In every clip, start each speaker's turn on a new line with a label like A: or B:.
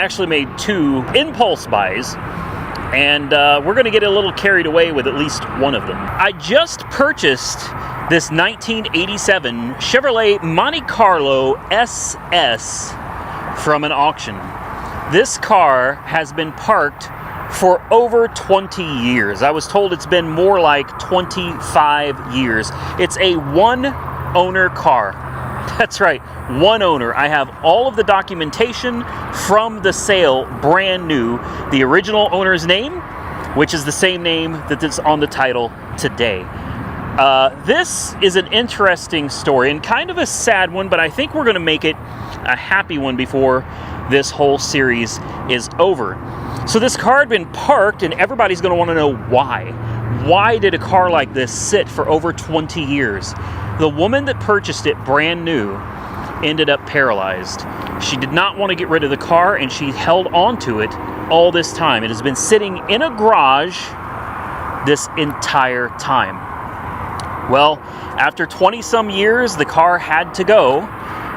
A: actually made 2 impulse buys, and we're going to get a little carried away with at least one of them. I just purchased this 1987 Chevrolet Monte Carlo SS from an auction. This car has been parked for over 20 years. I was told it's been more like 25 years. It's a one-owner car. That's right, one owner. I have all of the documentation from the sale, brand new. The original owner's name, which is the same name that's on the title today. This is an interesting story and kind of a sad one, but I think we're going to make it a happy one before this whole series is over. So this car had been parked, and everybody's going to want to know why. Why did a car like this sit for over 20 years? The woman that purchased it brand new ended up paralyzed. She did not want to get rid of the car, and she held on to it all this time. It has been sitting in a garage this entire time. Well, after 20-some years, the car had to go.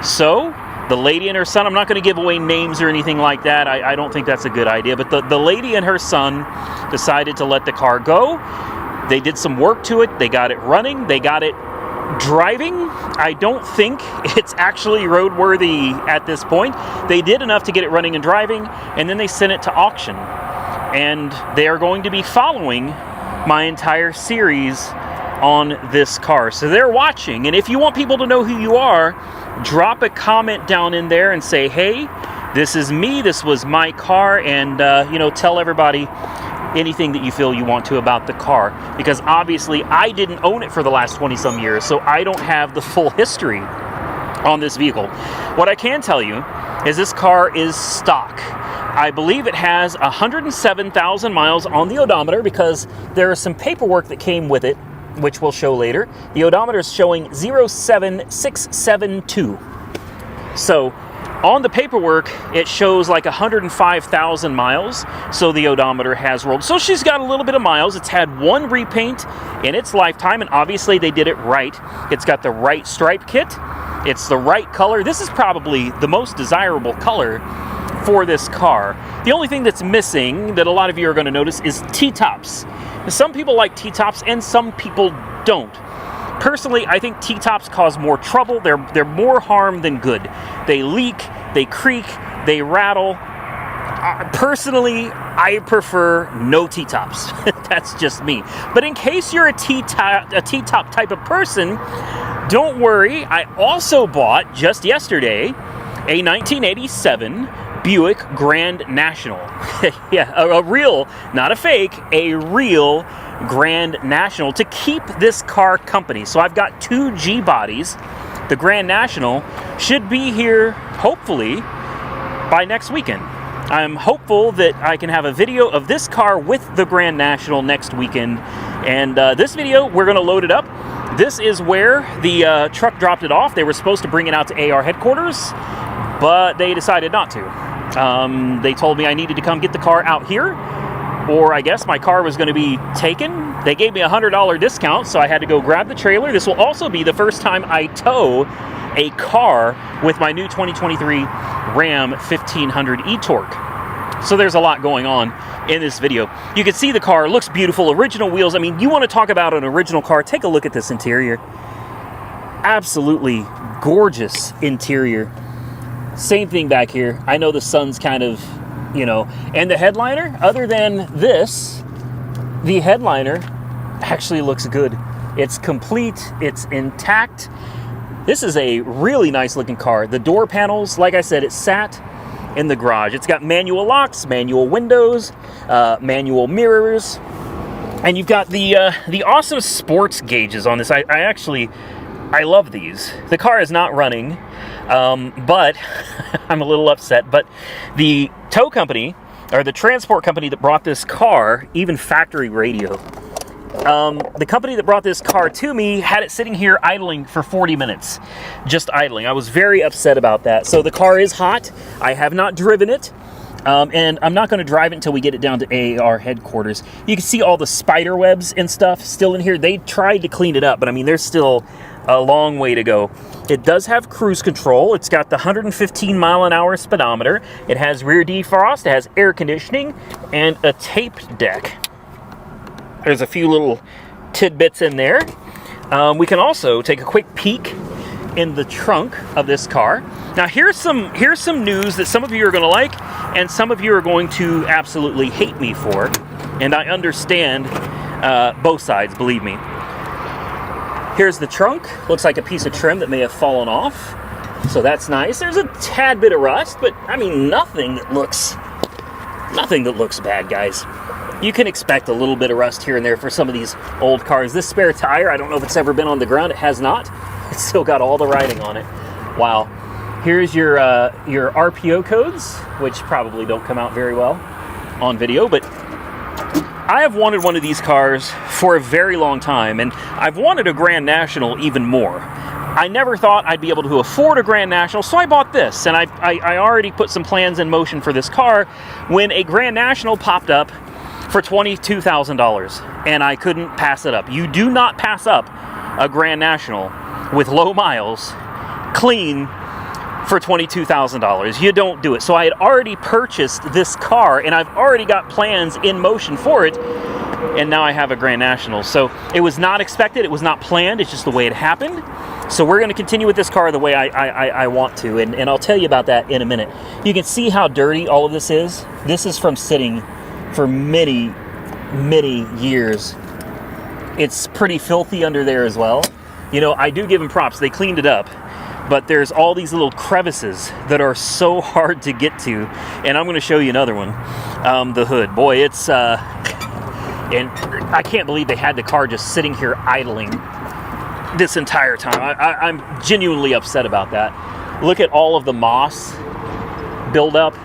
A: So the lady and her son, I'm not going to give away names or anything like that. I don't think that's a good idea. But the lady and her son decided to let the car go. They did some work to it. They got it running. They got it driving. I don't think it's actually roadworthy at this point. They did enough to get it running and driving, and then they sent it to auction. And they are going to be following my entire series on this car. So they're watching, and if you want people to know who you are, drop a comment down in there and say, hey, this is me, this was my car, and tell everybody anything that you feel you want to about the car, because obviously I didn't own it for the last 20-some years, so I don't have the full history on this vehicle. What I can tell you is this car is stock. I believe it has 107,000 miles on the odometer, because there is some paperwork that came with it, which we'll show later. The odometer is showing 07672. So on the paperwork, it shows like 105,000 miles, so the odometer has rolled. So she's got a little bit of miles. It's had one repaint in its lifetime, and obviously they did it right. It's got the right stripe kit. It's the right color. This is probably the most desirable color for this car. The only thing that's missing that a lot of you are going to notice is T-tops. Some people like T-tops and some people don't. Personally, I think T-tops cause more trouble. They're more harm than good. They leak, they creak, they rattle. Personally, I prefer no T-tops. That's just me. But in case you're a T-top type of person, don't worry. I also bought, just yesterday, a 1987 Buick Grand National. Yeah, a real, not a fake, a real Grand National to keep this car company. So I've got 2 G-bodies. The Grand National should be here, hopefully, by next weekend. I'm hopeful that I can have a video of this car with the Grand National next weekend. And this video, we're going to load it up. This is where the truck dropped it off. They were supposed to bring it out to AR headquarters, but they decided not to. They told me I needed to come get the car out here, or I guess my car was going to be taken. They gave me a $100 discount, so I had to go grab the trailer. This will also be the first time I tow a car with my new 2023 Ram 1500 e-Torque. So there's a lot going on in this video. You can see the car looks beautiful, original wheels. I mean, you want to talk about an original car, take a look at this interior. Absolutely gorgeous interior. Same thing back here. I know the sun's kind of, and the headliner, other than this, the headliner actually looks good. It's complete, it's intact. This is a really nice looking car. The door panels, like I said, it sat in the garage. It's got manual locks, manual windows, manual mirrors, and you've got the awesome sports gauges on this. I love these. The car is not running, but I'm a little upset. But the tow company, or the transport company that brought this car, even factory radio, the company that brought this car to me had it sitting here idling for 40 minutes, just idling. I was very upset about that. So the car is hot. I have not driven it. And I'm not going to drive it until we get it down to AAR headquarters. You can see all the spider webs and stuff still in here. They tried to clean it up, but I mean, there's still a long way to go. It does have cruise control. It's got the 115 mile an hour speedometer. It has rear defrost. It has air conditioning and a taped deck. There's a few little tidbits in there. We can also take a quick peek in the trunk of this car. Now here's some news that some of you are going to like and some of you are going to absolutely hate me for, and I understand both sides, believe me. Here's the trunk. Looks like a piece of trim that may have fallen off, so that's nice. There's a tad bit of rust, but I mean nothing that looks bad, guys. You can expect a little bit of rust here and there for some of these old cars. This spare tire, I don't know if it's ever been on the ground. It has not. It's still got all the writing on it. Wow. Here's your RPO codes, which probably don't come out very well on video, but I have wanted one of these cars for a very long time, and I've wanted a Grand National even more. I never thought I'd be able to afford a Grand National, so I bought this, and I already put some plans in motion for this car when a Grand National popped up for $22,000, and I couldn't pass it up. You do not pass up a Grand National with low miles, clean, for $22,000. You don't do it. So I had already purchased this car, and I've already got plans in motion for it, and now I have a Grand National. So it was not expected, it was not planned, it's just the way it happened. So we're going to continue with this car the way I want to, and I'll tell you about that in a minute. You can see how dirty all of this is. This is from sitting for many, many years. It's pretty filthy under there as well. You know, I do give them props, they cleaned it up, but there's all these little crevices that are so hard to get to, and I'm going to show you another one. The hood, boy, it's and I can't believe they had the car just sitting here idling this entire time. I'm genuinely upset about that. Look at all of the moss buildup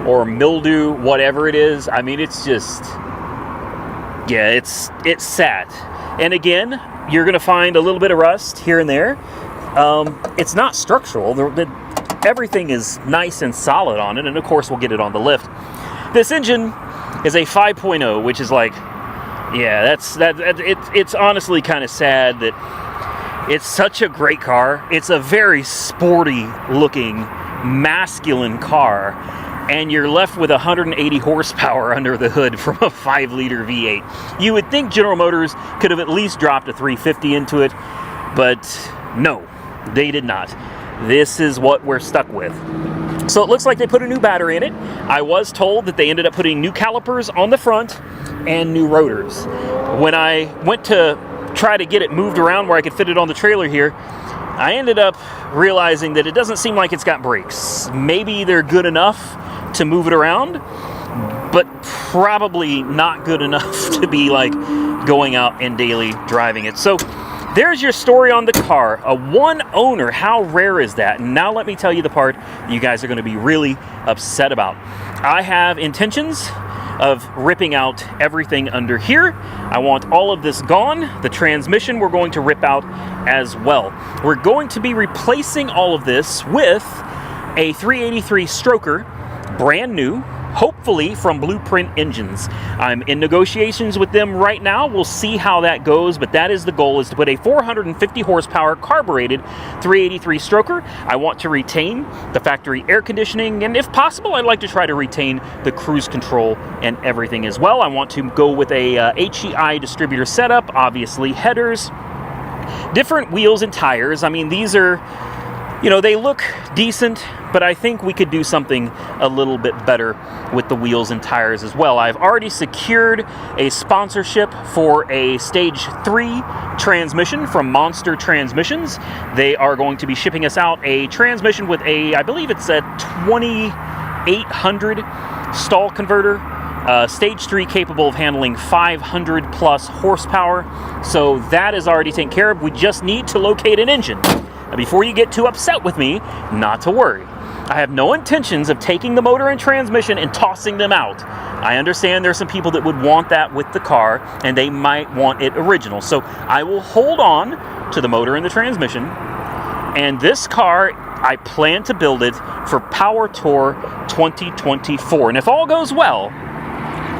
A: or mildew, whatever it is. I mean, it's just, yeah, it's sad. And again, you're going to find a little bit of rust here and there. It's not structural. Everything is nice and solid on it, and of course we'll get it on the lift. This engine is a 5.0, which is like, yeah, it's honestly kind of sad that it's such a great car. It's a very sporty looking, masculine car, and you're left with 180 horsepower under the hood from a 5-liter V8. You would think General Motors could have at least dropped a 350 into it, but no, they did not. This is what we're stuck with. So it looks like they put a new battery in it. I was told that they ended up putting new calipers on the front and new rotors. When I went to try to get it moved around where I could fit it on the trailer here, I ended up realizing that it doesn't seem like it's got brakes. Maybe they're good enough to move it around, but probably not good enough to be like going out and daily driving it. So there's your story on the car. A one owner, how rare is that? And now let me tell you the part you guys are going to be really upset about. I have intentions of ripping out everything under here. I want all of this gone. The transmission we're going to rip out as well. We're going to be replacing all of this with a 383 stroker, brand new, hopefully from Blueprint Engines. I'm in negotiations with them right now. We'll see how that goes, but that is the goal, is to put a 450 horsepower carbureted 383 stroker. I want to retain the factory air conditioning, and if possible, I'd like to try to retain the cruise control and everything as well. I want to go with a HEI distributor setup, obviously headers, different wheels and tires. I mean, these are, you know, they look decent, but I think we could do something a little bit better with the wheels and tires as well. I've already secured a sponsorship for a Stage 3 transmission from Monster Transmissions. They are going to be shipping us out a transmission with a, I believe it's a 2800 stall converter. Stage 3 capable of handling 500 plus horsepower. So that is already taken care of. We just need to locate an engine. Now, before you get too upset with me, not to worry. I have no intentions of taking the motor and transmission and tossing them out. I understand there's some people that would want that with the car, and they might want it original. So I will hold on to the motor and the transmission. And this car I plan to build it for Power Tour 2024. And if all goes well,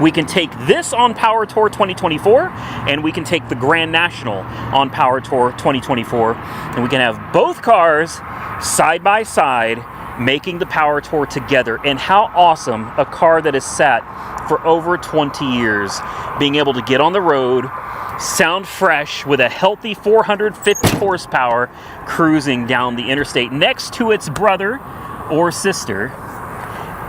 A: we can take this on Power Tour 2024, and we can take the Grand National on Power Tour 2024, and we can have both cars side by side making the Power Tour together. And how awesome a car that has sat for over 20 years, being able to get on the road, sound fresh with a healthy 450 horsepower cruising down the interstate next to its brother or sister,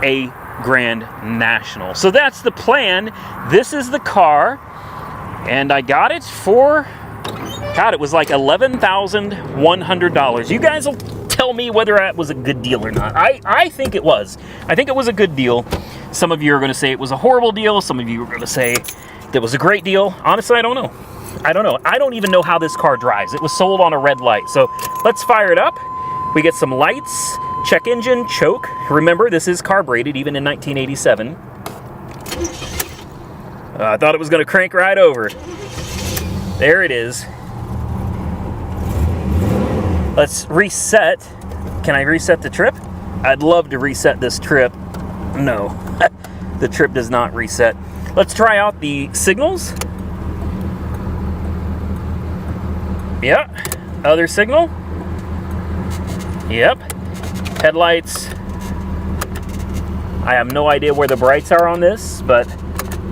A: a Grand National. So that's the plan. This is the car, and I got it for, God, it was like $11,100. You guys will tell me whether that was a good deal or not. I think it was. I think it was a good deal. Some of you are going to say it was a horrible deal. Some of you are going to say it was a great deal. Honestly, I don't know. I don't even know how this car drives. It was sold on a red light. So let's fire it up. We get some lights, check engine, choke. Remember, this is carbureted even in 1987. I thought it was going to crank right over. There it is. Let's reset. Can I reset the trip? I'd love to reset this trip. No, the trip does not reset. Let's try out the signals. Yep. Other signal. Yep. Headlights. I have no idea where the brights are on this, but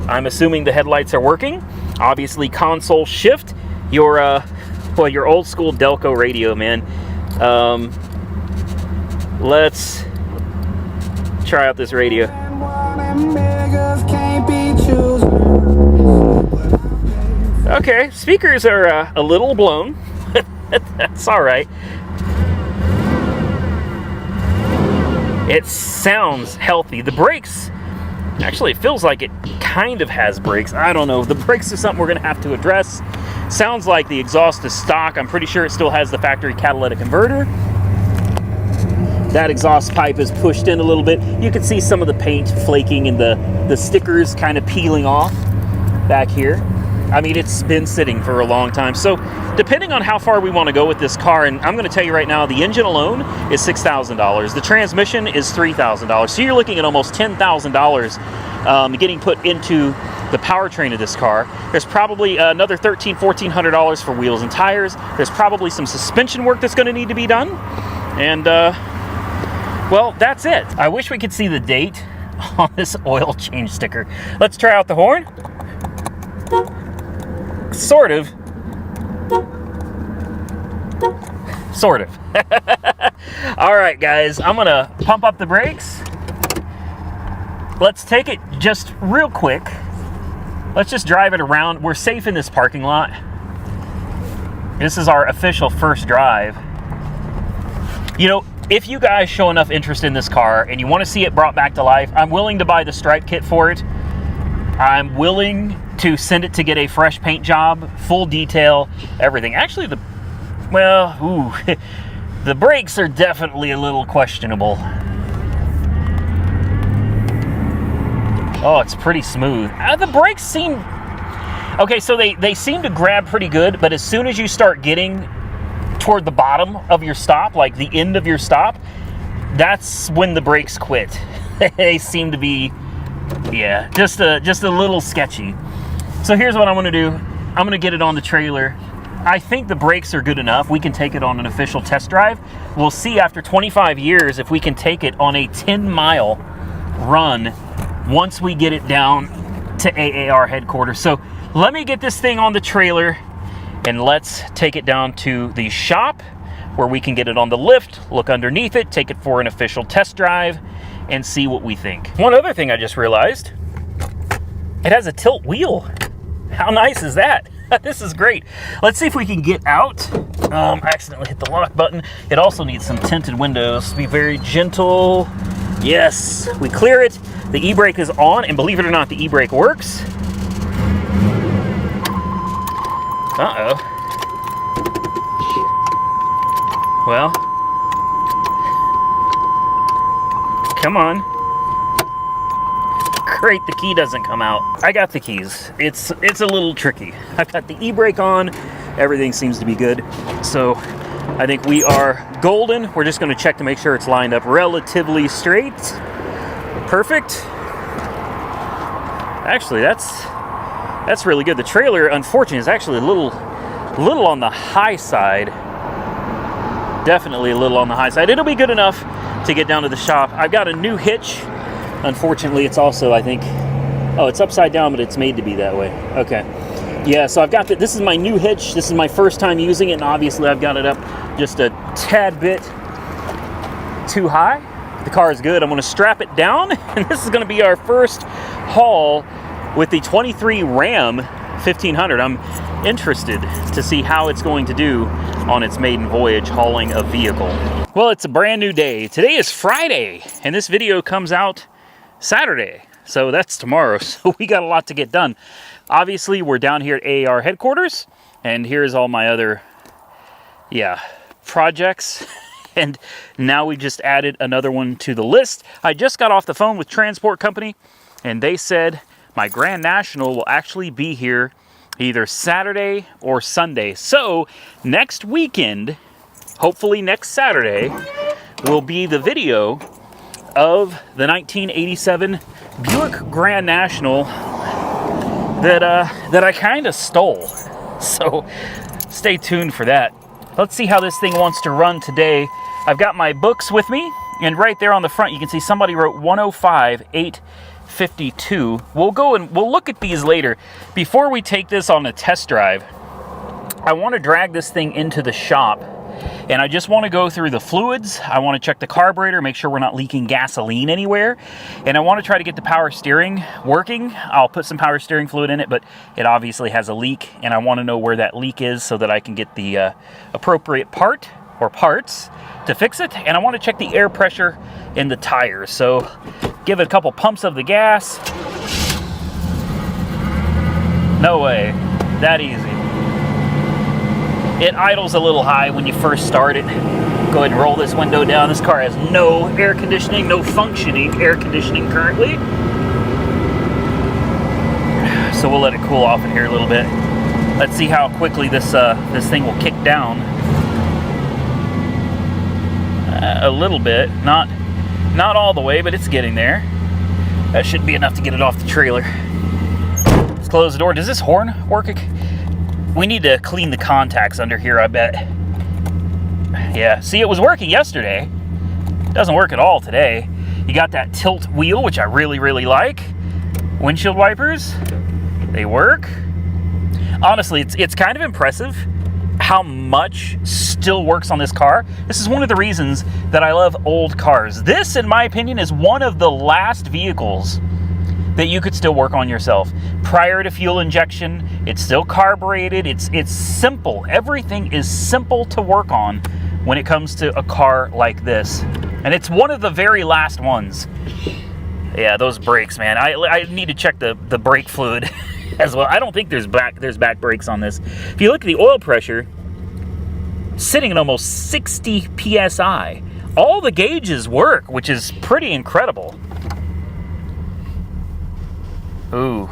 A: I'm assuming the headlights are working. Obviously, console shift. Your old school Delco radio, man. Let's try out this radio. Okay, speakers are a little blown. That's all right. It sounds healthy. The brakes, actually, it feels like it kind of has brakes. I don't know. The brakes is something we're going to have to address. Sounds like the exhaust is stock. I'm pretty sure it still has the factory catalytic converter. That exhaust pipe is pushed in a little bit. You can see some of the paint flaking and the stickers kind of peeling off back here. I mean, it's been sitting for a long time. So depending on how far we want to go with this car, and I'm going to tell you right now, the engine alone is $6,000. The transmission is $3,000. So you're looking at almost $10,000 getting put into the powertrain of this car. There's probably another $1,300, $1,400 for wheels and tires. There's probably some suspension work that's going to need to be done. And, well, that's it. I wish we could see the date on this oil change sticker. Let's try out the horn. Sort of. Sort of. All right, guys, I'm gonna pump up the brakes. Let's take it just real quick. Let's just drive it around. We're safe in this parking lot. This is our official first drive. You know, if you guys show enough interest in this car and you want to see it brought back to life, I'm willing to buy the stripe kit for it. I'm willing to send it to get a fresh paint job, full detail, everything. Actually, the brakes are definitely a little questionable. Oh, it's pretty smooth. The brakes seem... Okay, so they seem to grab pretty good, but as soon as you start getting toward the bottom of your stop, like the end of your stop, that's when the brakes quit. They seem to be... Yeah, just a little sketchy. So here's what I'm going to do. I'm going to get it on the trailer. I think the brakes are good enough. We can take it on an official test drive. We'll see after 25 years if we can take it on a 10-mile run once we get it down to AAR headquarters. So let me get this thing on the trailer and let's take it down to the shop where we can get it on the lift, look underneath it, take it for an official test drive, and see what we think. One other thing I just realized, it has a tilt wheel. How nice is that? This is great. Let's see if we can get out. I accidentally hit the lock button. It also needs some tinted windows. Be very gentle. Yes, we clear it. The e-brake is on, and believe it or not, the e-brake works. Uh-oh. Well, come on. Great, the key doesn't come out. I got the keys. It's a little tricky. I've got the e-brake on. Everything seems to be good. So I think we are golden. We're just going to check to make sure it's lined up relatively straight. Perfect. Actually, that's really good. The trailer, unfortunately, is actually a little on the high side. Definitely a little on the high side. It'll be good enough to get down to the shop. I've got a new hitch. Unfortunately, it's also, I think, oh, it's upside down, but it's made to be that way. Okay. Yeah, so I've got this is my new hitch. This is my first time using it, and obviously I've got it up just a tad bit too high. The car is good. I'm going to strap it down, and this is going to be our first haul with the 23 Ram 1500. I'm interested to see how it's going to do on its maiden voyage hauling a vehicle. Well, it's a brand new day. Today is Friday, and this video comes out Saturday, so that's tomorrow. So we got a lot to get done. Obviously, we're down here at AAR headquarters, and here's all my other, projects. And now we just added another one to the list. I just got off the phone with transport company, and they said my Grand National will actually be here either Saturday or Sunday. So next weekend, hopefully next Saturday, will be the video of the 1987 Buick Grand National that I kind of stole. So stay tuned for that. Let's see how this thing wants to run today. I've got my books with me, and right there on the front you can see somebody wrote 105,852. We'll go and we'll look at these later. Before we take this on a test drive, I want to drag this thing into the shop, and I just want to go through the fluids. I want to check the carburetor, make sure we're not leaking gasoline anywhere, and I want to try to get the power steering working. I'll put some power steering fluid in it, but it obviously has a leak, and I want to know where that leak is so that I can get the appropriate part or parts to fix it. And I want to check the air pressure in the tires. So give it a couple pumps of the gas. No way, that easy. It idles a little high when you first start it. Go ahead and roll this window down. This car has no air conditioning, no functioning air conditioning currently. So we'll let it cool off in here a little bit. Let's see how quickly this thing will kick down. A little bit, not all the way, but it's getting there. That should be enough to get it off the trailer. Let's close the door. Does this horn work? We need to clean the contacts under here, I bet. Yeah, see, it was working yesterday. It doesn't work at all today. You got that tilt wheel, which I really, really like. Windshield wipers, they work. Honestly, it's kind of impressive how much still works on this car. This is one of the reasons that I love old cars. This, in my opinion, is one of the last vehicles that you could still work on yourself. Prior to fuel injection, it's still carbureted, it's simple. Everything is simple to work on when it comes to a car like this. And it's one of the very last ones. Yeah, those brakes, man. I need to check the brake fluid as well. I don't think there's back brakes on this. If you look at the oil pressure, sitting at almost 60 psi. All the gauges work, which is pretty incredible. Ooh.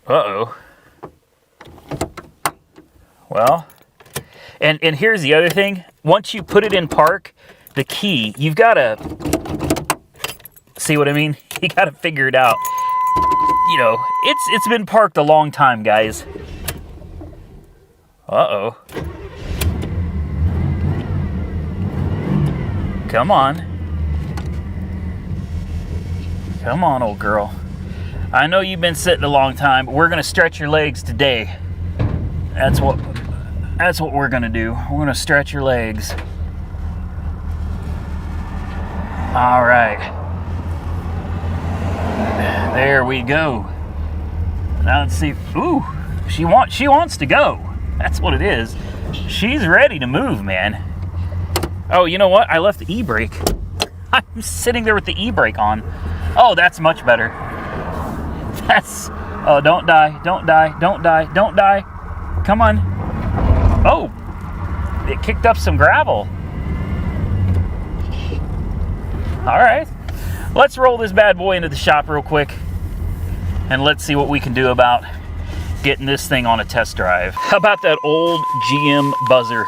A: Uh-oh. Well, and here's the other thing. Once you put it in park, the key, you've got to, see what I mean? You got to figure it out. You know, it's been parked a long time, guys. Uh-oh. Come on. Come on, old girl. I know you've been sitting a long time, but we're going to stretch your legs today. That's what we're going to do. We're going to stretch your legs. All right. There we go. Now let's see. Ooh, she wants to go. That's what it is. She's ready to move, man. Oh, you know what? I left the e-brake. I'm sitting there with the e-brake on. Oh, that's much better. That's... Oh, don't die. Don't die. Don't die. Don't die. Come on. Oh, it kicked up some gravel. All right. Let's roll this bad boy into the shop real quick, and let's see what we can do about getting this thing on a test drive. How about that old GM buzzer?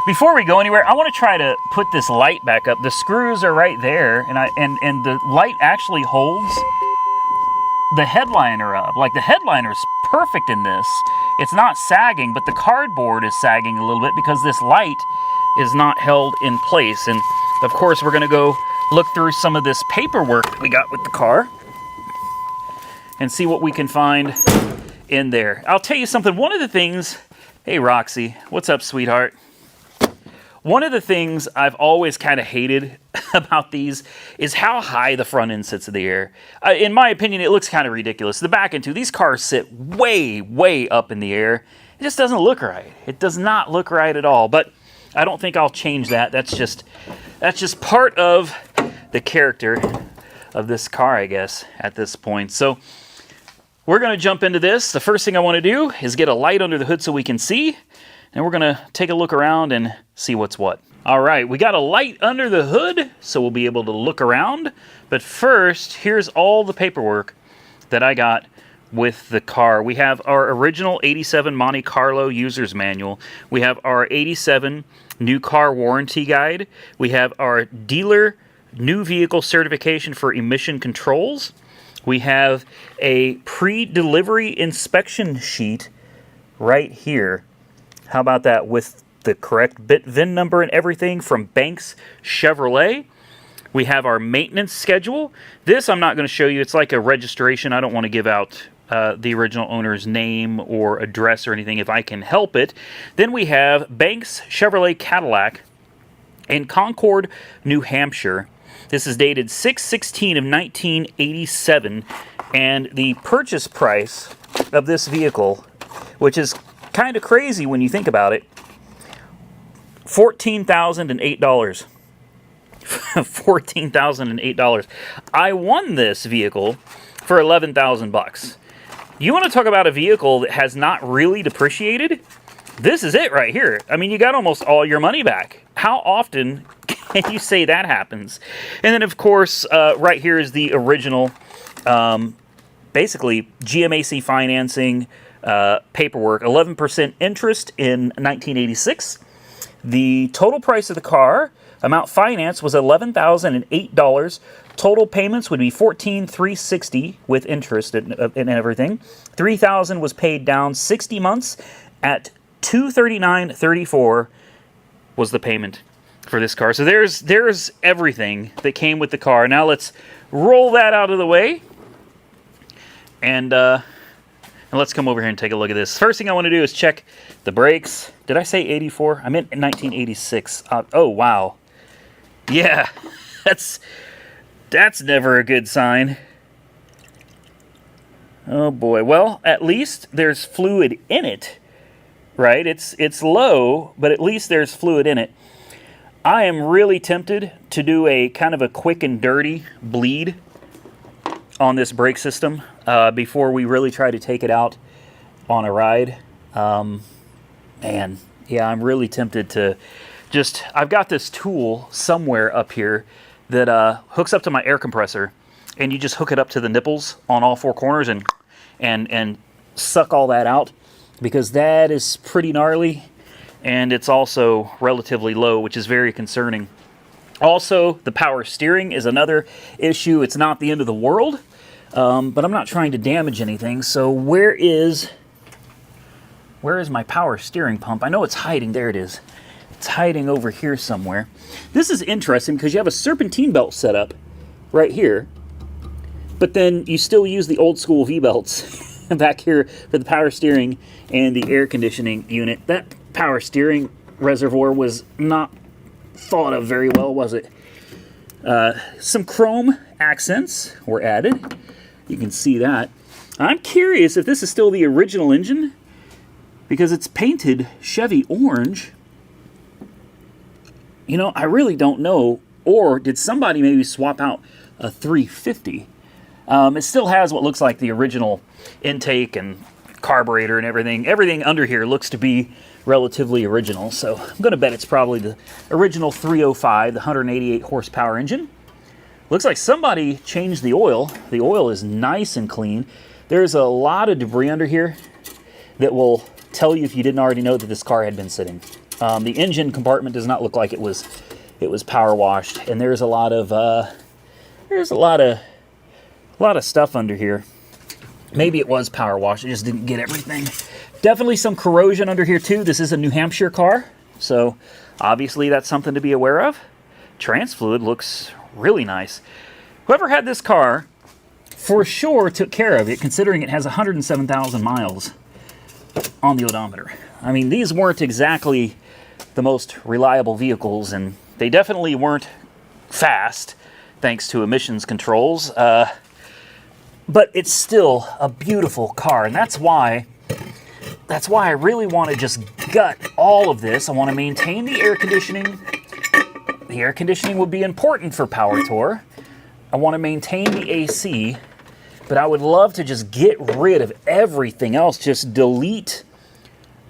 A: Before we go anywhere, I want to try to put this light back up. The screws are right there, and the light actually holds the headliner up. Like, the headliner's perfect in this. It's not sagging, but the cardboard is sagging a little bit because this light is not held in place. And of course, we're going to go look through some of this paperwork that we got with the car and see what we can find in there. I'll tell you something. One of the things, hey Roxy, what's up, sweetheart? One of the things I've always kind of hated about these is how high the front end sits in the air. In my opinion, it looks kind of ridiculous. The back end too, these cars sit way, way up in the air. It just doesn't look right. It does not look right at all, but I don't think I'll change that. That's just part of the character of this car, I guess, at this point. So we're going to jump into this. The first thing I want to do is get a light under the hood so we can see. And we're going to take a look around and see what's what. All right, we got a light under the hood, so we'll be able to look around. But first, here's all the paperwork that I got with the car. We have our original 87 Monte Carlo user's manual. We have our 87 new car warranty guide. We have our dealer new vehicle certification for emission controls. We have a pre-delivery inspection sheet right here. How about that, with the correct bit VIN number and everything from Banks Chevrolet. We have our maintenance schedule. This I'm not going to show you. It's like a registration. I don't want to give out the original owner's name or address or anything if I can help it. Then we have Banks Chevrolet Cadillac in Concord, New Hampshire. This is dated 6/16 of 1987, and the purchase price of this vehicle, which is kind of crazy when you think about it, $14,008. $14,008. I won this vehicle for $11,000. You want to talk about a vehicle that has not really depreciated? This is it right here. I mean, you got almost all your money back. How often can you say that happens? And then, of course, right here is the original, basically, GMAC financing paperwork. 11% interest in 1986. The total price of the car, amount financed, was $11,008. Total payments would be $14,360 with interest and everything. $3,000 was paid down 60 months at $239.34 was the payment for this car. So there's everything that came with the car. Now let's roll that out of the way and let's come over here and take a look at this. First thing I want to do is check the brakes. Did I say 84? I meant 1986. Oh, wow. Yeah, that's never a good sign. Oh, boy. Well, at least there's fluid in it, right? It's low, but at least there's fluid in it. I am really tempted to do a kind of a quick and dirty bleed on this brake system before we really try to take it out on a ride. Man, yeah, I'm really tempted to just, I've got this tool somewhere up here that hooks up to my air compressor, and you just hook it up to the nipples on all four corners and suck all that out, because that is pretty gnarly, and it's also relatively low, which is very concerning. Also, the power steering is another issue. It's not the end of the world, but I'm not trying to damage anything. So where is my power steering pump? I know it's hiding. There it is. It's hiding over here somewhere. This is interesting because you have a serpentine belt set up right here, but then you still use the old school V-belts back here for the power steering and the air conditioning unit. That power steering reservoir was not thought of very well, was it? Some chrome accents were added. You can see that. I'm curious if this is still the original engine, because it's painted Chevy orange. You know, I really don't know. Or did somebody maybe swap out a 350? It still has what looks like the original intake and carburetor and everything. Everything under here looks to be relatively original. So I'm going to bet it's probably the original 305, the 188 horsepower engine. Looks like somebody changed the oil. The oil is nice and clean. There's a lot of debris under here. that will tell you if you didn't already know that this car had been sitting. The engine compartment does not look like it was power washed, and there's a lot of stuff under here. Maybe it was power washed, it just didn't get everything. Definitely some corrosion under here too. This is a New Hampshire car, so obviously that's something to be aware of. Trans fluid looks really nice. Whoever had this car for sure took care of it, considering it has 107,000 miles on the odometer. I mean, these weren't exactly the most reliable vehicles, and they definitely weren't fast thanks to emissions controls, but it's still a beautiful car, and that's why I really want to just gut all of this. I want to maintain the air conditioning. The air conditioning would be important for Power Tour. I want to maintain the AC, but I would love to just get rid of everything else, just delete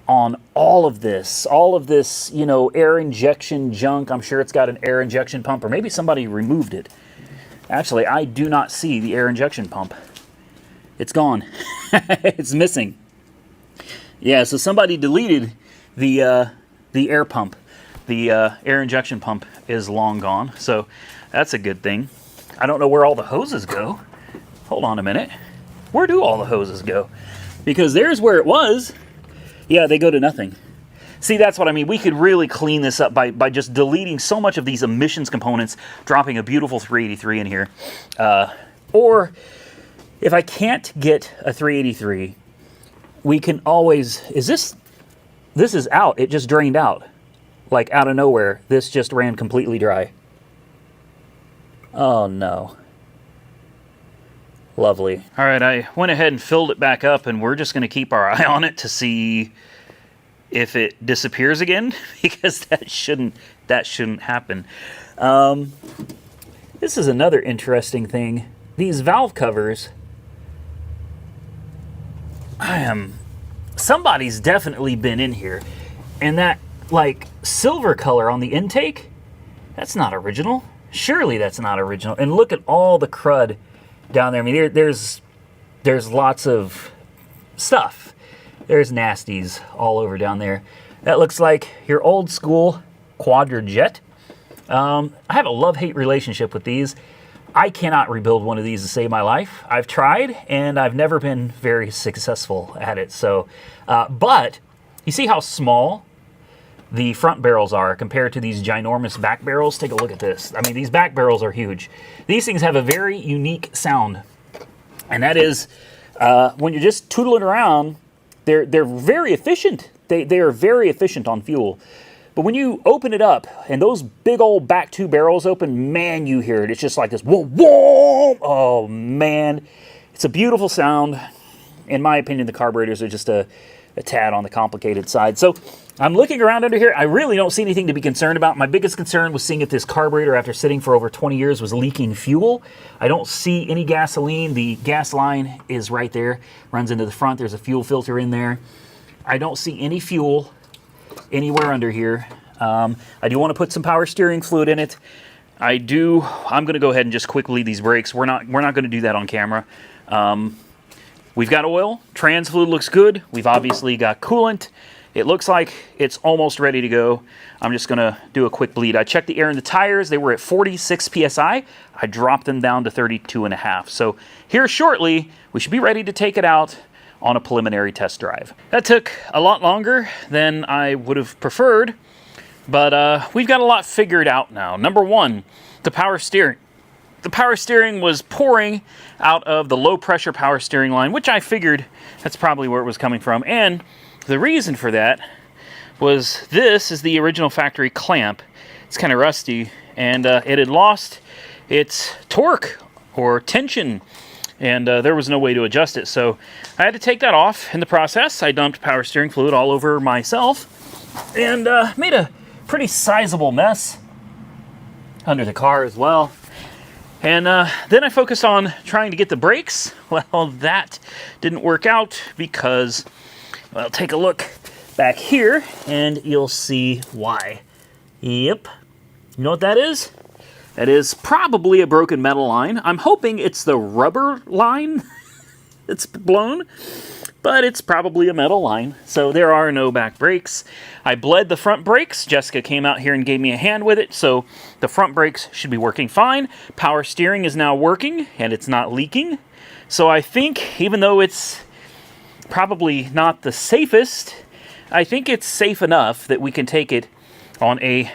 A: on all of this, you know, air injection junk. I'm sure it's got an air injection pump, or maybe somebody removed it. Actually, I do not see the air injection pump. It's gone. It's missing. Yeah, so somebody deleted the air pump. The air injection pump is long gone, so that's a good thing. I don't know where all the hoses go. Hold on a minute. Where do all the hoses go? Because there's where it was. Yeah, they go to nothing. See, that's what I mean. We could really clean this up by just deleting so much of these emissions components, dropping a beautiful 383 in here. Or if I can't get a 383, we can always... This is out. It just drained out. Like out of nowhere. This just ran completely dry. Oh no. Lovely. All right, I went ahead and filled it back up, and we're just going to keep our eye on it to see if it disappears again, because that shouldn't happen. This is another interesting thing. These valve covers, somebody's definitely been in here, and that like silver color on the intake, that's not original. Surely that's not original. And look at all the crud down there. I mean, there's lots of stuff. There's nasties all over down there. That looks like your old school Quadrajet. I have a love-hate relationship with these. I cannot rebuild one of these to save my life. I've tried, and I've never been very successful at it. So, but you see how small the front barrels are compared to these ginormous back barrels? Take a look at this. I mean, these back barrels are huge. These things have a very unique sound, and that is when you're just tootling around, they're very efficient. They are very efficient on fuel. But when you open it up and those big old back two barrels open, man, you hear it. It's just like this, whoa, whoa. Oh man, it's a beautiful sound. In my opinion, the carburetors are just a tad on the complicated side. So I'm looking around under here. I really don't see anything to be concerned about. My biggest concern was seeing if this carburetor, after sitting for over 20 years, was leaking fuel. I don't see any gasoline. The gas line is right there, runs into the front. There's a fuel filter in there. I don't see any fuel anywhere under here. I do want to put some power steering fluid in it. I'm going to go ahead and just quick bleed these brakes. We're not going to do that on camera. We've got oil. Trans fluid looks good. We've obviously got coolant. It looks like it's almost ready to go. I'm just going to do a quick bleed. I checked the air in the tires. They were at 46 PSI. I dropped them down to 32.5. So here shortly, we should be ready to take it out on a preliminary test drive. That took a lot longer than I would have preferred, but we've got a lot figured out now. Number one, the power steering. The power steering was pouring out of the low pressure power steering line, which I figured that's probably where it was coming from. And the reason for that was this is the original factory clamp. It's kind of rusty, and it had lost its torque or tension, and there was no way to adjust it. So I had to take that off. In the process, I dumped power steering fluid all over myself and made a pretty sizable mess under the car as well. And then I focused on trying to get the brakes. Well, that didn't work out because, well, take a look back here and you'll see why. Yep. You know what that is? That is probably a broken metal line. I'm hoping it's the rubber line that's blown. but it's probably a metal line, so there are no back brakes. I bled the front brakes. Jessica came out here and gave me a hand with it, so the front brakes should be working fine. Power steering is now working, and it's not leaking. So I think, even though it's probably not the safest, I think it's safe enough that we can take it on a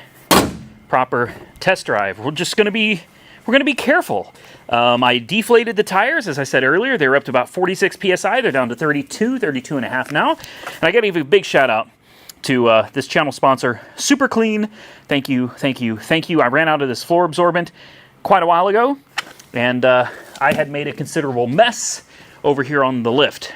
A: proper test drive. We're going to be careful. I deflated the tires, as I said earlier. They were up to about 46 PSI. They're down to 32 and a half now. And I got to give a big shout out to this channel sponsor, Super Clean. Thank you, thank you, thank you. I ran out of this floor absorbent quite a while ago, and I had made a considerable mess over here on the lift.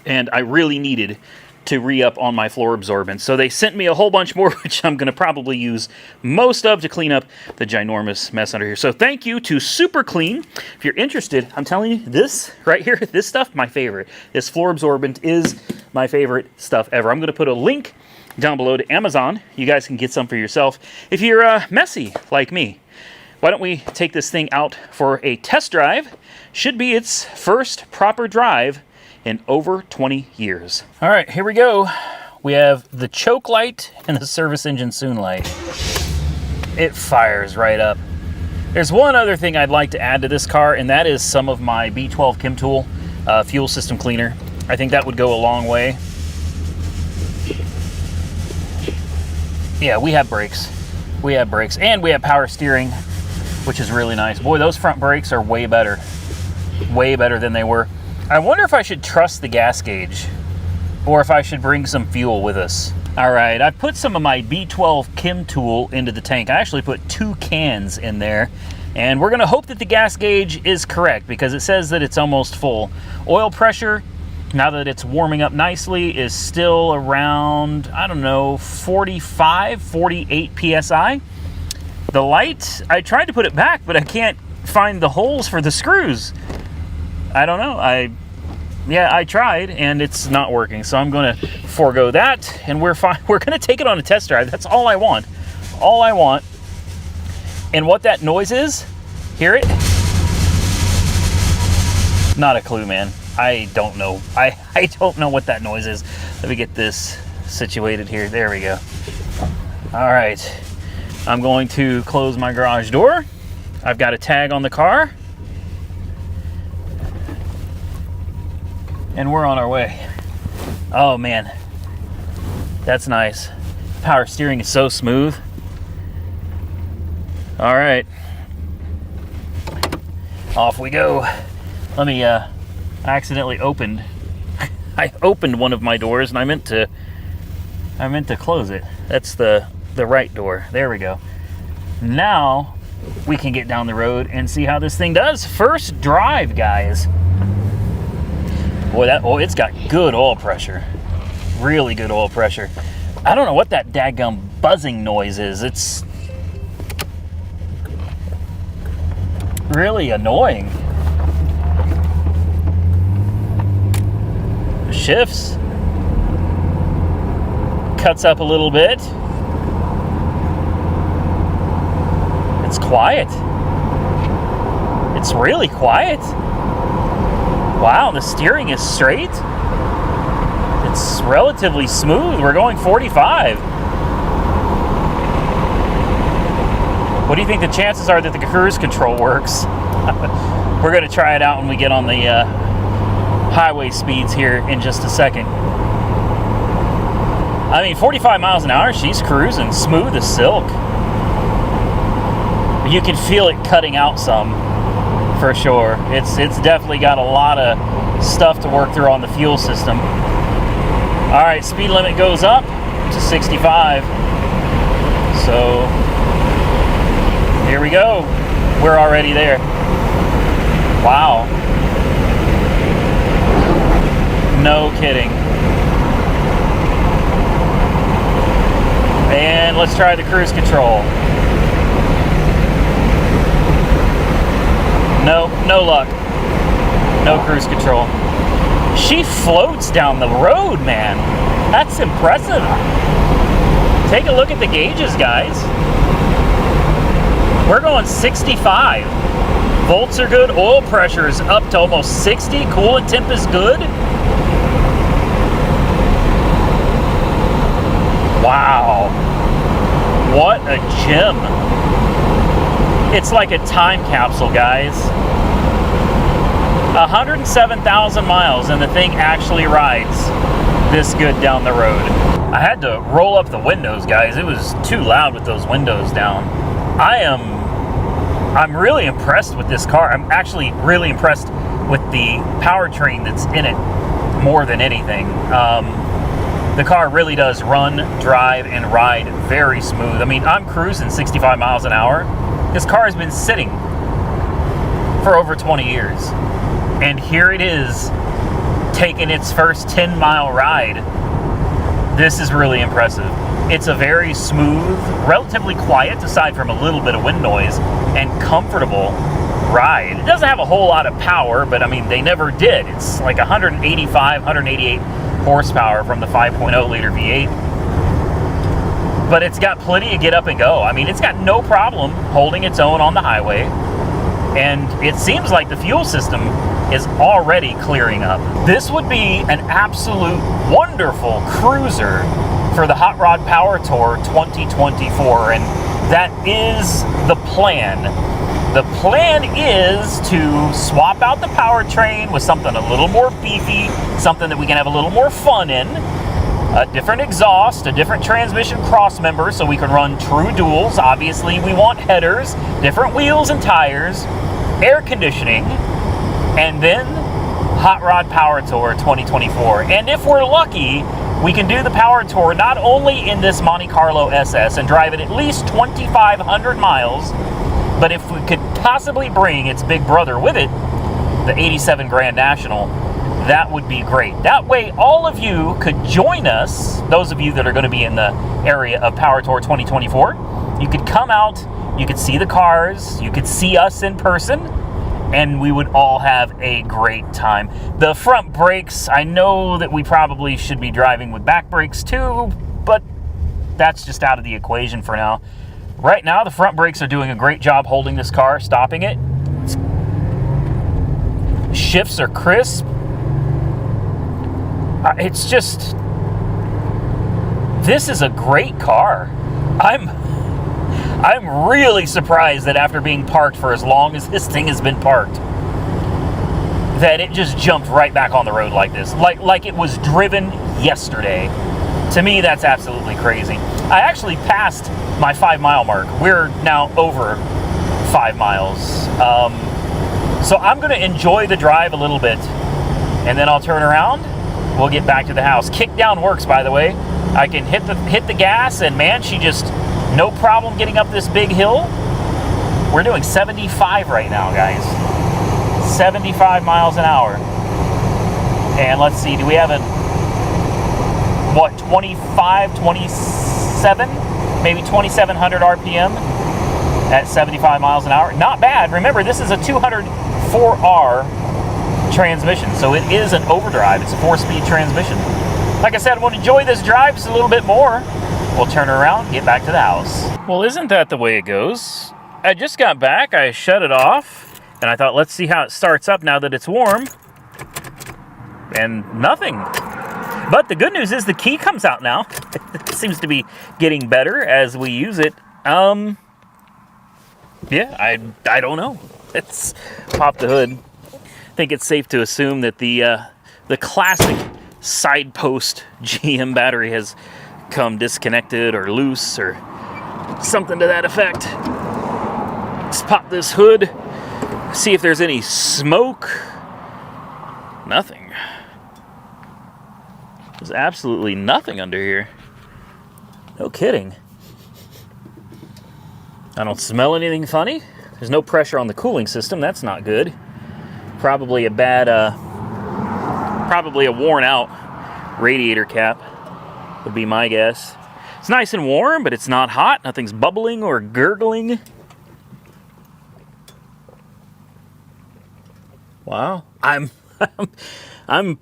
A: And I really needed to re-up on my floor absorbent. So they sent me a whole bunch more, which I'm going to probably use most of to clean up the ginormous mess under here. So thank you to Super Clean. If you're interested, I'm telling you, this right here, this stuff, my favorite. This floor absorbent is my favorite stuff ever. I'm going to put a link down below to Amazon. You guys can get some for yourself if you're messy like me. Why don't we take this thing out for a test drive? Should be its first proper drive in over 20 years. All right, here we go. We have the choke light and the service engine soon light. It fires right up. There's one other thing I'd like to add to this car, and that is some of my B12 Chem Tool fuel system cleaner. I think that would go a long way. Yeah, we have brakes. We have brakes, and we have power steering, which is really nice. Boy, those front brakes are way better than they were. I wonder if I should trust the gas gauge or if I should bring some fuel with us. All right, I put some of my B12 Chem Tool into the tank. I actually put 2 cans in there, and we're gonna hope that the gas gauge is correct because it says that it's almost full. Oil pressure, now that it's warming up nicely, is still around, I don't know, 45, 48 PSI. The light, I tried to put it back, but I can't find the holes for the screws. I don't know. I tried and it's not working, so I'm going to forego that, and we're fine. We're going to take it on a test drive. That's all I want. All I want. And what that noise is, hear it? Not a clue, man. I don't know. I don't know what that noise is. Let me get this situated here. There we go. All right. I'm going to close my garage door. I've got a tag on the car. And we're on our way. Oh man, that's nice. Power steering is so smooth. All right, off we go. Let me, I accidentally opened, I opened one of my doors and I meant to close it. That's the right door. There we go. Now we can get down the road and see how this thing does. First drive, guys. Boy, it's got good oil pressure. Really good oil pressure. I don't know what that daggum buzzing noise is. It's really annoying. Shifts. Cuts up a little bit. It's quiet. It's really quiet. Wow, the steering is straight. It's relatively smooth. We're going 45. What do you think the chances are that the cruise control works? We're going to try it out when we get on the highway speeds here in just a second. I mean, 45 miles an hour, she's cruising smooth as silk. You can feel it cutting out some. For sure. It's definitely got a lot of stuff to work through on the fuel system. All right, speed limit goes up to 65. So here we go. We're already there. Wow. No kidding. And let's try the cruise control. No luck. No cruise control. She floats down the road, man. That's impressive. Take a look at the gauges, guys. We're going 65. Volts are good. Oil pressure is up to almost 60. Coolant temp is good. Wow. What a gem. It's like a time capsule, guys. 107,000 miles and the thing actually rides this good down the road. I had to roll up the windows, guys. It was too loud with those windows down. I'm really impressed with this car. I'm actually really impressed with the powertrain that's in it more than anything. The car really does run, drive, and ride very smooth. I mean, I'm cruising 65 miles an hour. This car has been sitting for over 20 years. And here it is, taking its first 10-mile ride. This is really impressive. It's a very smooth, relatively quiet, aside from a little bit of wind noise, and comfortable ride. It doesn't have a whole lot of power, but I mean, they never did. It's like 185, 188 horsepower from the 5.0 liter V8. But it's got plenty to get up and go. I mean, it's got no problem holding its own on the highway. And it seems like the fuel system is already clearing up. This would be an absolute wonderful cruiser for the Hot Rod Power Tour 2024, and that is the plan. The plan is to swap out the powertrain with something a little more beefy, something that we can have a little more fun in, a different exhaust, a different transmission cross member so we can run true duals. Obviously, we want headers, different wheels and tires, air conditioning, and then Hot Rod Power Tour 2024. And if we're lucky, we can do the Power Tour not only in this Monte Carlo SS and drive it at least 2,500 miles, but if we could possibly bring its big brother with it, the 87 Grand National, that would be great. That way, all of you could join us, those of you that are going to be in the area of Power Tour 2024. You could come out, you could see the cars, you could see us in person, and we would all have a great time. The front brakes, I know that we probably should be driving with back brakes too, but that's just out of the equation for now. Right now, the front brakes are doing a great job holding this car, stopping it. Shifts are crisp. It's just, this is a great car. I'm really surprised that after being parked for as long as this thing has been parked, that it just jumped right back on the road like this, like it was driven yesterday. To me, that's absolutely crazy. I actually passed my 5-mile mark. We're now over 5 miles. So I'm going to enjoy the drive a little bit, and then I'll turn around. We'll get back to the house. Kick down works, by the way. I can hit the gas, and man, she just no problem getting up this big hill. We're doing 75 right now, guys. 75 miles an hour. And let's see, do we have a, what, 25, 27? Maybe 2,700 RPM at 75 miles an hour. Not bad. Remember, this is a 204R transmission, so it is an overdrive. It's a 4-speed transmission. Like I said, I want to enjoy this drive just a little bit more. We'll turn her around, get back to the house. Well, isn't that the way it goes? I just got back, I shut it off, and I thought, let's see how it starts up now that it's warm. And nothing. But the good news is the key comes out now. It seems to be getting better as we use it. Yeah, I don't know. Let's pop the hood. I think it's safe to assume that the classic side post GM battery has come disconnected or loose or something to that effect. Let's pop this hood, see if there's any smoke. Nothing. There's absolutely nothing under here. No kidding. I don't smell anything funny. There's no pressure on the cooling system. That's not good. Probably a bad, probably a worn out radiator cap would be my guess. It's nice and warm, but it's not hot. Nothing's bubbling or gurgling. Wow. I'm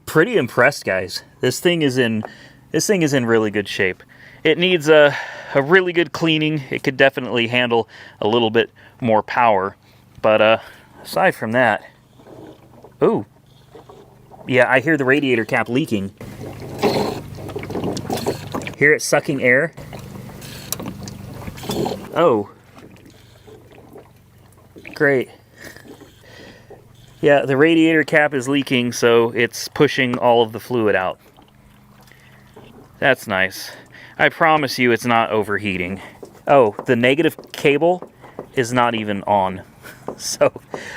A: pretty impressed, guys. This thing is in really good shape. It needs a really good cleaning. It could definitely handle a little bit more power. But aside from that, ooh, yeah, I hear the radiator cap leaking. Hear it sucking air? Oh. Great. Yeah, the radiator cap is leaking, so it's pushing all of the fluid out. That's nice. I promise you it's not overheating. Oh, the negative cable is not even on. So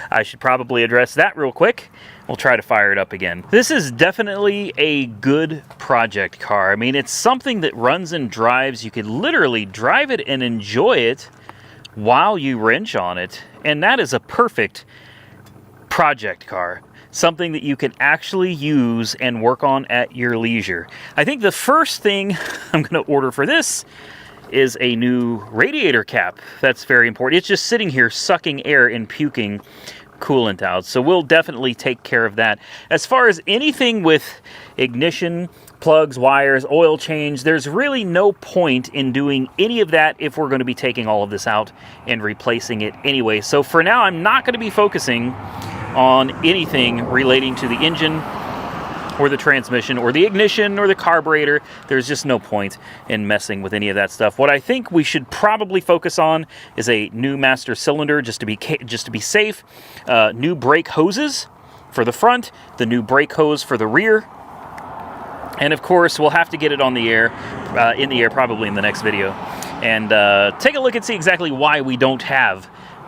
A: I should probably address that real quick. We'll try to fire it up again. This is definitely a good project car. I mean, it's something that runs and drives. You could literally drive it and enjoy it while you wrench on it. And that is a perfect project car. Something that you can actually use and work on at your leisure. I think the first thing I'm going to order for this is a new radiator cap. That's very important. It's just sitting here sucking air and puking coolant out. So we'll definitely take care of that. As far as anything with ignition, plugs, wires, oil change, there's really no point in doing any of that if we're going to be taking all of this out and replacing it anyway. So for now, I'm not going to be focusing on anything relating to the engine or the transmission or the ignition or the carburetor. There's just no point in messing with any of that stuff. What I think we should probably focus on is a new master cylinder just to be safe, new brake hoses for the front, the new brake hose for the rear, and of course we'll have to get it on the air, in the air probably in the next video, and take a look and see exactly why we don't have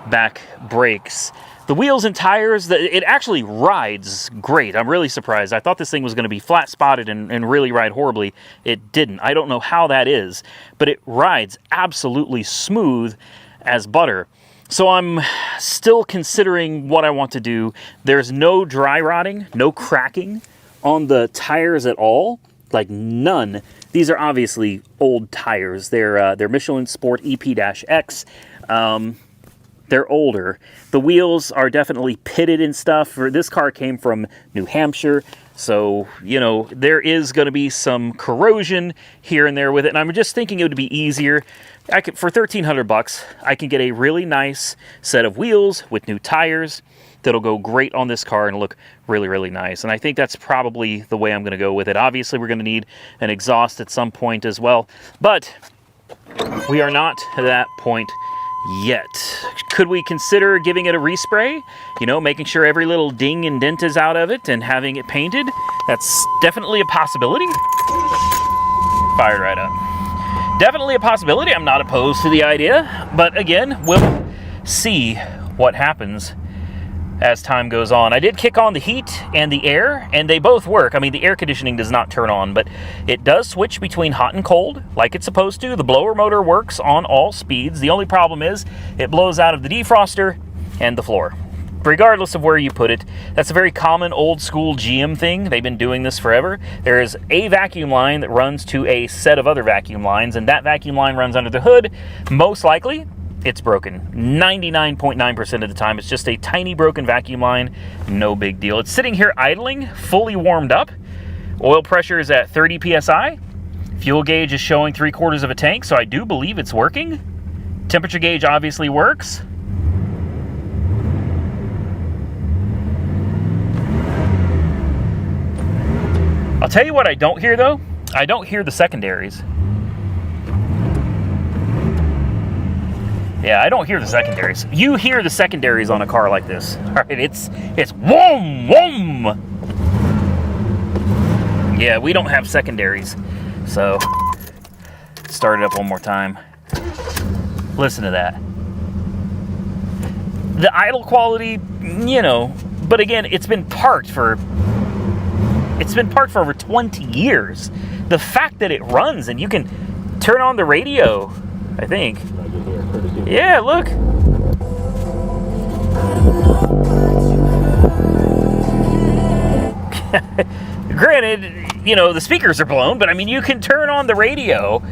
A: back brakes. The wheels and tires, it actually rides great. I'm really surprised. I thought this thing was going to be flat spotted and really ride horribly. It didn't. I don't know how that is, but it rides absolutely smooth as butter. So I'm still considering what I want to do. There's no dry rotting, no cracking on the tires at all, like none. These are obviously old tires. They're Michelin Sport EP-X. They're older. The wheels are definitely pitted and stuff. This car came from New Hampshire, so, you know, there is going to be some corrosion here and there with it. And I'm just thinking it would be easier. For $1,300, I can get a really nice set of wheels with new tires that'll go great on this car and look really, really nice. And I think that's probably the way I'm going to go with it. Obviously, we're going to need an exhaust at some point as well, but we are not to that point yet. Could we consider giving it a respray? You know, making sure every little ding and dent is out of it and having it painted? That's definitely a possibility. Fired right up. Definitely a possibility. I'm not opposed to the idea, but again, we'll see what happens as time goes on. I did kick on the heat and the air, and they both work. I mean, the air conditioning does not turn on, but it does switch between hot and cold like it's supposed to. The blower motor works on all speeds. The only problem is it blows out of the defroster and the floor, regardless of where you put it. That's a very common old school GM thing. They've been doing this forever. There is a vacuum line that runs to a set of other vacuum lines, and that vacuum line runs under the hood. Most likely, it's broken. 99.9% of the time, it's just a tiny broken vacuum line. No big deal. It's sitting here idling, fully warmed up. Oil pressure is at 30 psi. Fuel gauge is showing 3/4 of a tank, so I do believe it's working. Temperature gauge obviously works. I'll tell you what I don't hear, though. I don't hear the secondaries. Yeah, I don't hear the secondaries. You hear the secondaries on a car like this. All right, it's whoom, whoom. Yeah, we don't have secondaries. So, start it up one more time. Listen to that. The idle quality, you know, but again, it's been parked for over 20 years. The fact that it runs and you can turn on the radio, I think. Yeah, look. Granted, you know, the speakers are blown, but I mean, you can turn on the radio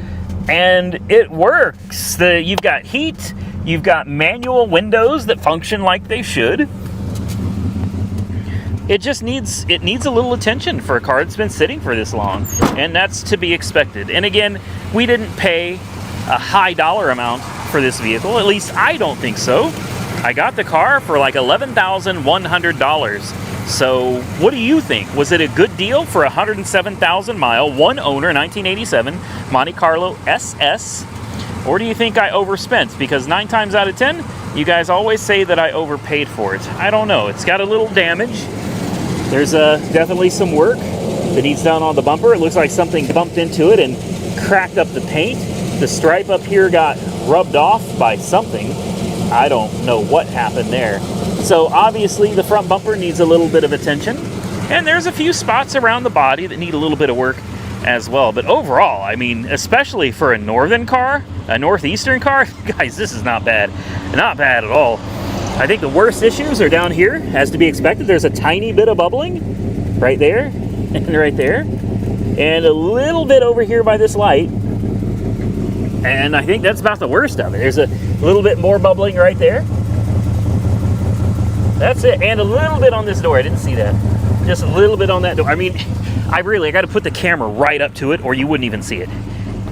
A: and it works. You've got heat, you've got manual windows that function like they should. It just needs a little attention for a car that's been sitting for this long, and that's to be expected. And again, we didn't pay a high dollar amount for this vehicle. At least I don't think so. I got the car for like $11,100. So what do you think? Was it a good deal for a 107,000 mile, one owner, 1987 Monte Carlo SS? Or do you think I overspent? Because 9 times out of 10, you guys always say that I overpaid for it. I don't know. It's got a little damage. There's definitely some work that needs done on the bumper. It looks like something bumped into it and cracked up the paint. The stripe up here got rubbed off by something. I don't know what happened there. So obviously the front bumper needs a little bit of attention. And there's a few spots around the body that need a little bit of work as well. But overall, I mean, especially for a northern car, a northeastern car, guys, this is not bad. Not bad at all. I think the worst issues are down here, as to be expected. There's a tiny bit of bubbling right there and right there. And a little bit over here by this light. And I think that's about the worst of it. There's a little bit more bubbling right there. That's it. And a little bit on this door. I didn't see that. Just a little bit on that door. I mean, I got to put the camera right up to it or you wouldn't even see it.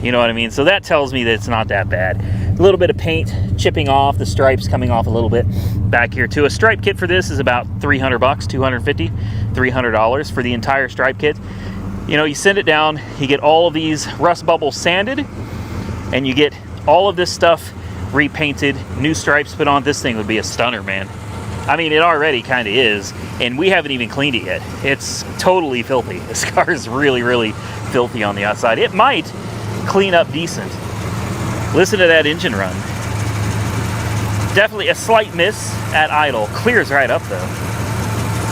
A: You know what I mean? So that tells me that it's not that bad. A little bit of paint chipping off, the stripes coming off a little bit back here too. A stripe kit for this is about $300, $250, $300 for the entire stripe kit. You know, you send it down, you get all of these rust bubbles sanded, and you get all of this stuff repainted, new stripes put on. This thing would be a stunner, man. I mean, it already kind of is, and we haven't even cleaned it yet. It's totally filthy. This car is really, really filthy on the outside. It might clean up decent. Listen to that engine run. Definitely a slight miss at idle. Clears right up, though.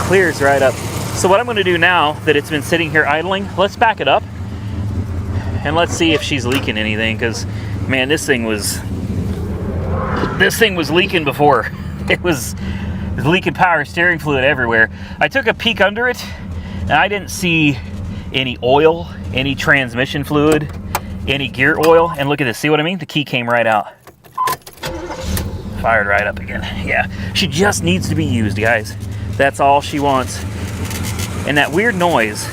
A: Clears right up. So what I'm going to do now that it's been sitting here idling, let's back it up, and let's see if she's leaking anything, because, man, this thing was leaking before. It was leaking power steering fluid everywhere. I took a peek under it, and I didn't see any oil, any transmission fluid, any gear oil. And look at this. See what I mean? The key came right out. Fired right up again. Yeah, she just needs to be used, guys. That's all she wants. And that weird noise,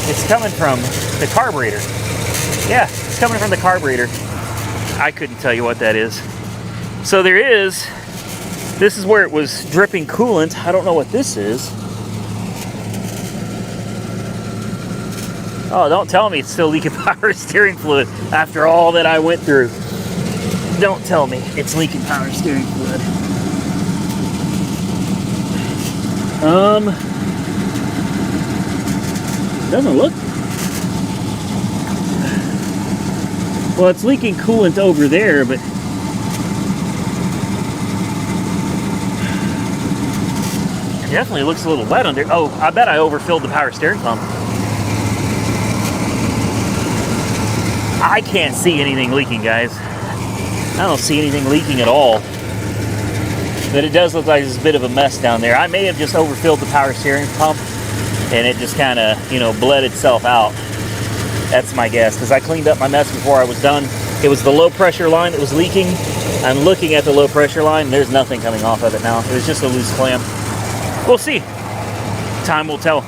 A: it's coming from the carburetor. Yeah, it's coming from the carburetor. I couldn't tell you what that is. So this is where it was dripping coolant. I don't know what this is. Oh, don't tell me it's still leaking power steering fluid after all that I went through. Don't tell me it's leaking power steering fluid. Doesn't look. Well, it's leaking coolant over there, but it definitely looks a little wet under. Oh, I bet I overfilled the power steering pump. I can't see anything leaking, guys. I don't see anything leaking at all. But it does look like there's a bit of a mess down there. I may have just overfilled the power steering pump and it just kind of, you know, bled itself out. That's my guess, because I cleaned up my mess before I was done. It was the low pressure line that was leaking. I'm looking at the low pressure line. There's nothing coming off of it now. It was just a loose clamp. We'll see. Time will tell.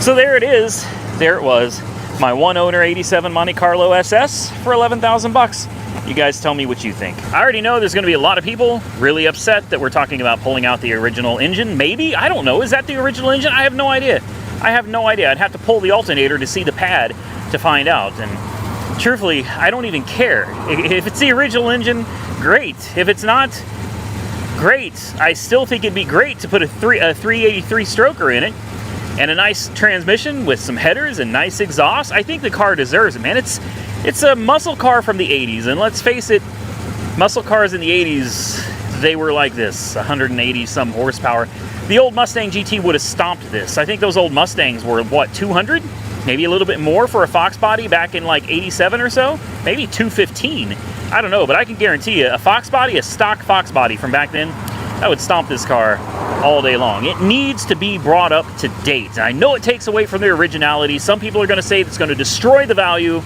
A: So there it is. There it was. My one owner 87 Monte Carlo SS for 11,000 bucks. You guys tell me what you think. I already know there's going to be a lot of people really upset that we're talking about pulling out the original engine. Maybe, I don't know. Is that the original engine? I have no idea. I have no idea. I'd have to pull the alternator to see the pad to find out. And truthfully, I don't even care. If it's the original engine, great. If it's not, great. I still think it'd be great to put a 383 stroker in it and a nice transmission with some headers and nice exhaust. I think the car deserves it, man. It's a muscle car from the 80s, and let's face it, muscle cars in the 80s, they were like this, 180 some horsepower. The old Mustang GT would have stomped this. I think those old Mustangs were, what, 200? Maybe a little bit more for a Fox body back in like 87 or so? Maybe 215. I don't know, but I can guarantee you, a Fox body, a stock Fox body from back then, that would stomp this car all day long. It needs to be brought up to date. I know it takes away from their originality. Some people are going to say it's going to destroy the value.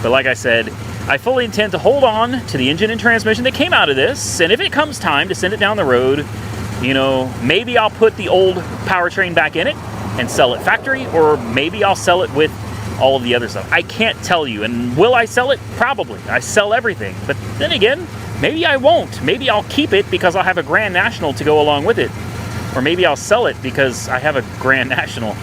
A: But like I said, I fully intend to hold on to the engine and transmission that came out of this. And if it comes time to send it down the road, you know, maybe I'll put the old powertrain back in it and sell it factory, or maybe I'll sell it with all of the other stuff. I can't tell you. And will I sell it? Probably. I sell everything. But then again, maybe I won't. Maybe I'll keep it because I'll have a Grand National to go along with it. Or maybe I'll sell it because I have a Grand National.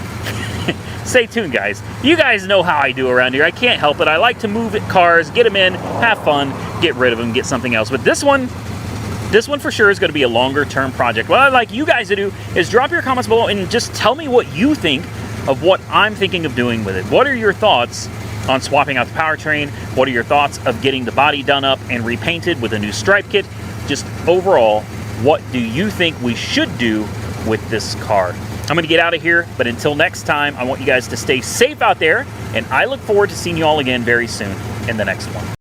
A: Stay tuned, guys. You guys know how I do around here. I can't help it. I like to move cars, get them in, have fun, get rid of them, get something else. But this one for sure is going to be a longer term project. What I'd like you guys to do is drop your comments below and just tell me what you think of what I'm thinking of doing with it. What are your thoughts on swapping out the powertrain? What are your thoughts of getting the body done up and repainted with a new stripe kit? Just overall, what do you think we should do with this car? I'm going to get out of here, but until next time, I want you guys to stay safe out there, and I look forward to seeing you all again very soon in the next one.